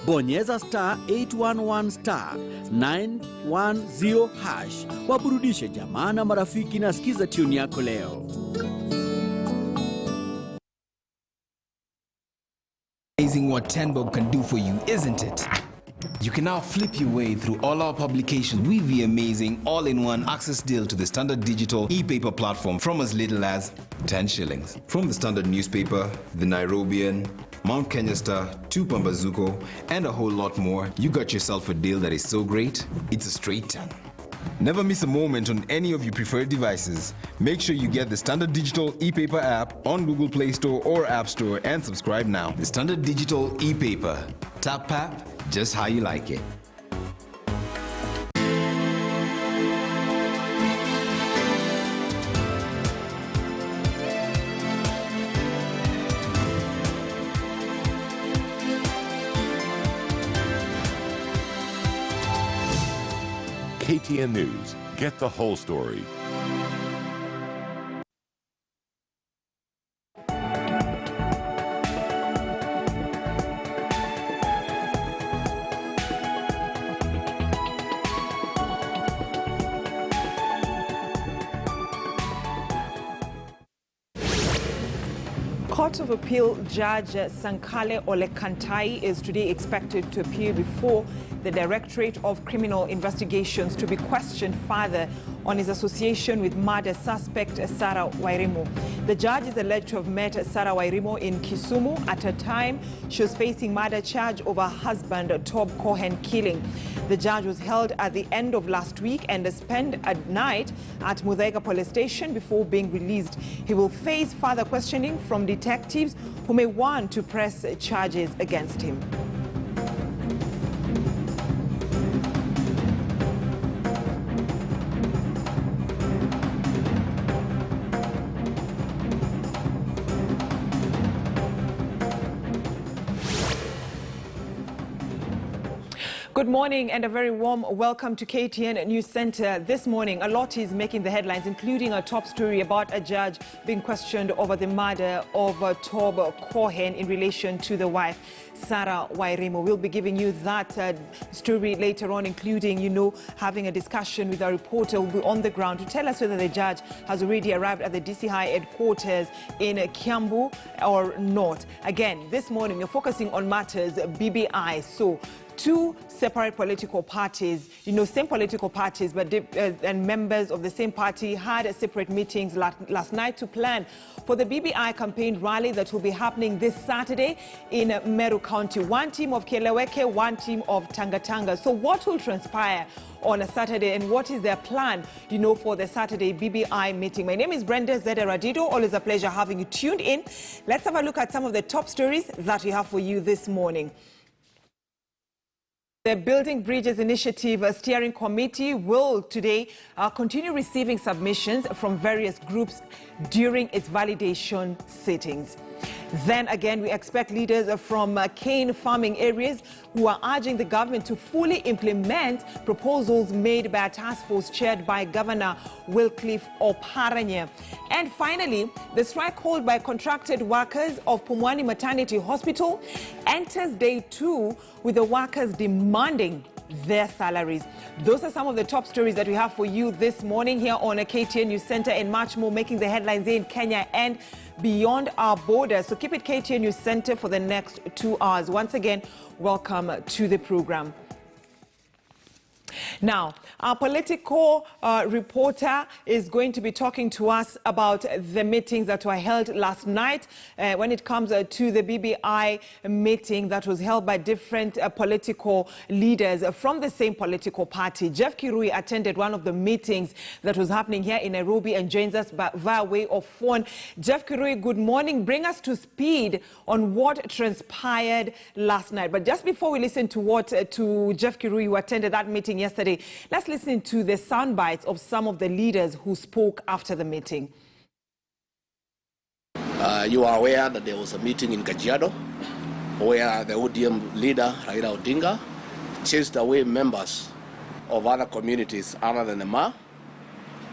bonyeza star 811 star 910 hash. Waburudishe jamaa na marafiki na sikiza tune yako leo. Amazing what Tenbob can do for you, isn't it? You can now flip your way through all our publications with the amazing all-in-one access deal to the Standard Digital e-paper platform from as little as 10 shillings. From the Standard newspaper, the Nairobian, Mount Kenya Star, Pambazuko, and a whole lot more, you got yourself a deal that is so great, it's a straight 10. Never miss a moment on any of your preferred devices. Make sure you get the Standard Digital e-paper app on Google Play Store or App Store and subscribe now. The Standard Digital e-paper. Tap pap, just how you like it. KTN News. Get the whole story. Court of Appeal Judge Sankale Olekantai is today expected to appear before the Directorate of Criminal Investigations to be questioned further on his association with murder suspect Sarah Wairimu. The judge is alleged to have met Sarah Wairimu in Kisumu at a time she was facing murder charge over her husband Tob Cohen killing. The judge was held at the end of last week and spent a night at Muthaiga Police Station before being released. He will face further questioning from detectives who may want to press charges against him. Good morning and a very warm welcome to KTN News Center. This morning, a lot is making the headlines, including a top story about a judge being questioned over the murder of Tob Cohen in relation to the wife, Sarah Wairimu. We'll be giving you that story later on, including, having a discussion with our reporter who will be on the ground to tell us whether the judge has already arrived at the DC High headquarters in Kiambu or not. Again, this morning, we're focusing on matters BBI. So, two separate political parties, same political parties, but and members of the same party had separate meetings last night to plan for the BBI campaign rally that will be happening this Saturday in Meru County. One team of Keleweke, one team of Tanga. So what will transpire on a Saturday and what is their plan, for the Saturday BBI meeting? My name is Brenda Zederadido. Always a pleasure having you tuned in. Let's have a look at some of the top stories that we have for you this morning. The Building Bridges Initiative Steering Committee will today continue receiving submissions from various groups during its validation sittings. Then again, we expect leaders from cane farming areas who are urging the government to fully implement proposals made by a task force chaired by Governor Wycliffe Oparanya. And finally, the strike held by contracted workers of Pumwani Maternity Hospital enters day 2 with the workers demanding their salaries. Those are some of the top stories that we have for you this morning here on a KTN News Center, and much more making the headlines in Kenya and beyond our borders. So keep it KTN News Center for the next 2 hours. Once again, welcome to the program. Now, our political reporter is going to be talking to us about the meetings that were held last night when it comes to the BBI meeting that was held by different political leaders from the same political party. Jeff Kirui attended one of the meetings that was happening here in Nairobi and joins us via way of phone. Jeff Kirui, good morning. Bring us to speed on what transpired last night. But just before we listen to Jeff Kirui, who attended that meeting yesterday, let's listen to the sound bites of some of the leaders who spoke after the meeting. You are aware that there was a meeting in Kajiado where the ODM leader, Raila Odinga, chased away members of other communities other than the Ma,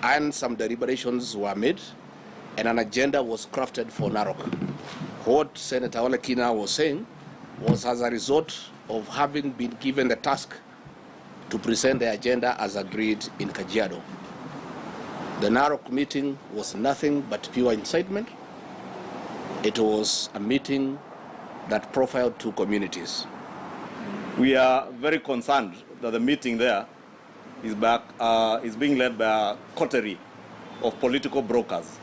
and some deliberations were made and an agenda was crafted for Narok. What Senator Olekina was saying was, as a result of having been given the task to present the agenda as agreed in Kajiado. The Narok meeting was nothing but pure incitement. It was a meeting that profiled two communities. We are very concerned that the meeting there is being led by a coterie of political brokers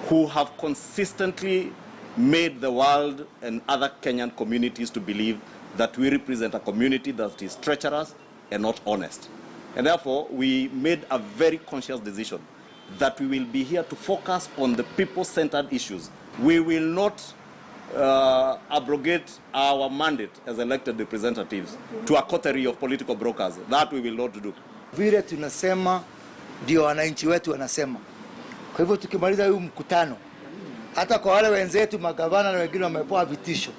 who have consistently made the world and other Kenyan communities to believe that we represent a community that is treacherous and not honest. And therefore, we made a very conscious decision that we will be here to focus on the people-centered issues. We will not abrogate our mandate as elected representatives to a coterie of political brokers. That we will not do. Vile tunasema ndio wananchi wetu wanasema. Kwa hivyo tukimaliza huu mkutano, hata kwa wale wenzetu magavana na wengine wamepewa vitisho,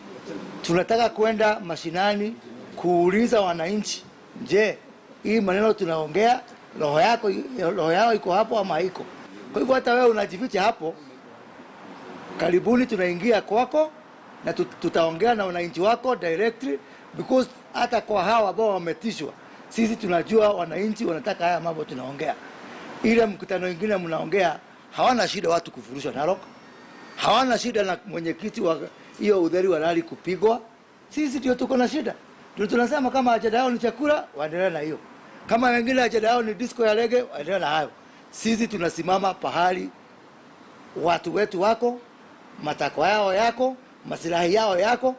tunataka kwenda mashinani kuuliza wananchi, je, hii maneno tunaongea roho yao iko hapo ama haiko? Kwa hivyo hata wewe unajificha hapo, karibuni tunaingia kwako na tutaongea na wananchi wako directly, because hata kwa hawa ambao wametishwa, sisi tunajua wananchi wanataka haya mambo tunaongea. Ile mkutano mwingine mnaongea, hawana shida watu kufurushwa Narok, hawana shida na mwenyekiti wa hiyo udhari wa rali kupigwa. Sisi ndio tuko na shida. Ndio tunasema kama ajenda yao ni chakula, waendelee na hiyo. Kama wengine ajenda yao ni disco ya reggae, waendelee na hayo. Sisi tunasimama pahali watu wetu wako, matakwa yao yako, maslahi yao yako.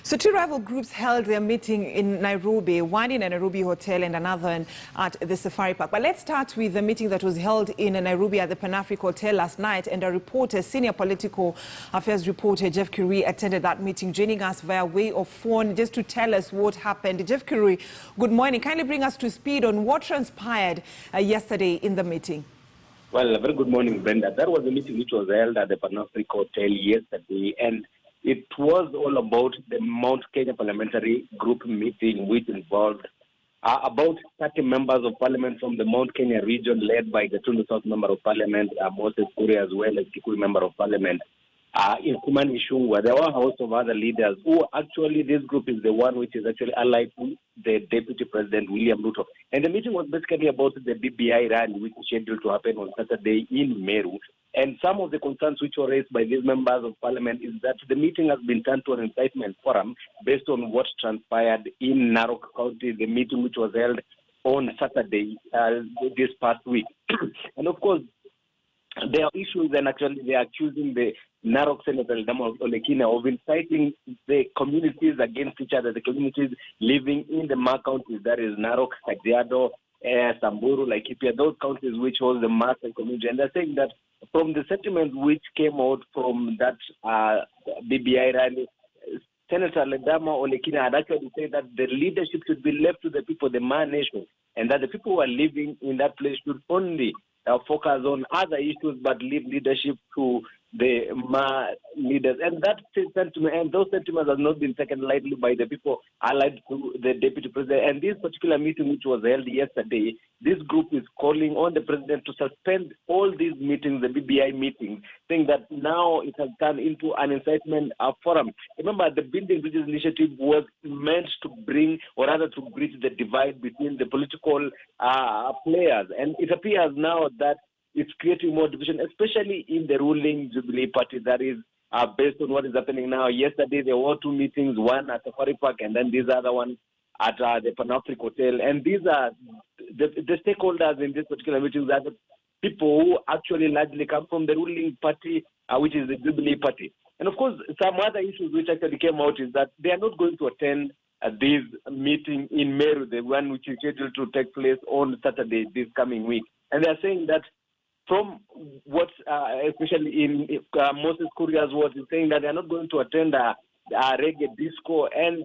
So two rival groups held their meeting in Nairobi, one in a Nairobi hotel and another at the Safari Park. But let's start with the meeting that was held in Nairobi at the Pan-Africa Hotel last night. And a reporter, senior political affairs reporter Jeff Curie, attended that meeting, joining us via way of phone just to tell us what happened. Jeff Curie, good morning. Kindly bring us to speed on what transpired yesterday in the meeting. Well, a very good morning, Brenda. That was a meeting which was held at the Pan-Africa Hotel yesterday, and it was all about the Mount Kenya Parliamentary Group meeting, which involved about 30 members of parliament from the Mount Kenya region, led by the Tundu South Member of Parliament, Moses Kuria, as well as Kikuyu Member of Parliament, in Kumani Shungwa. There were a host of other leaders who actually, this group is the one which is actually allied to the Deputy President, William Ruto. And the meeting was basically about the BBI rally, which is scheduled to happen on Saturday in Meru. And some of the concerns which were raised by these members of parliament is that the meeting has been turned to an incitement forum based on what transpired in Narok County, the meeting which was held on Saturday this past week. And of course, there are issues, and actually they are accusing the Narok Senator Ledama Olekina of inciting the communities against each other, the communities living in the Mar counties, that is Narok, Kajiado, Samburu, Laikipia, those counties which hold the Mar community. And they're saying that from the settlement which came out from that BBI rally, Senator Ledama Olekina had actually said that the leadership should be left to the people, the Mar Nation, and that the people who are living in that place should only focus on other issues but leave leadership to the Mar leaders. And that sentiment, and those sentiments have not been taken lightly by the people allied to the Deputy President. And this particular meeting, which was held yesterday, this group is calling on the President to suspend all these meetings, the BBI meetings, saying that now it has turned into an incitement forum. Remember, the Building Bridges initiative was meant to bring, or rather to bridge the divide between the political players. And it appears now that it's creating more division, especially in the ruling Jubilee Party. That is based on what is happening now. Yesterday, there were two meetings, one at Safari Park and then this other one at the Pan-Africa Hotel. And these are the stakeholders in this particular meeting are the people who actually largely come from the ruling party, which is the Jubilee Party. And of course, some other issues which actually came out is that they are not going to attend this meeting in Meru, the one which is scheduled to take place on Saturday this coming week. And they are saying that from what, especially in Moses Kuria's words, is saying that they are not going to attend a reggae disco, and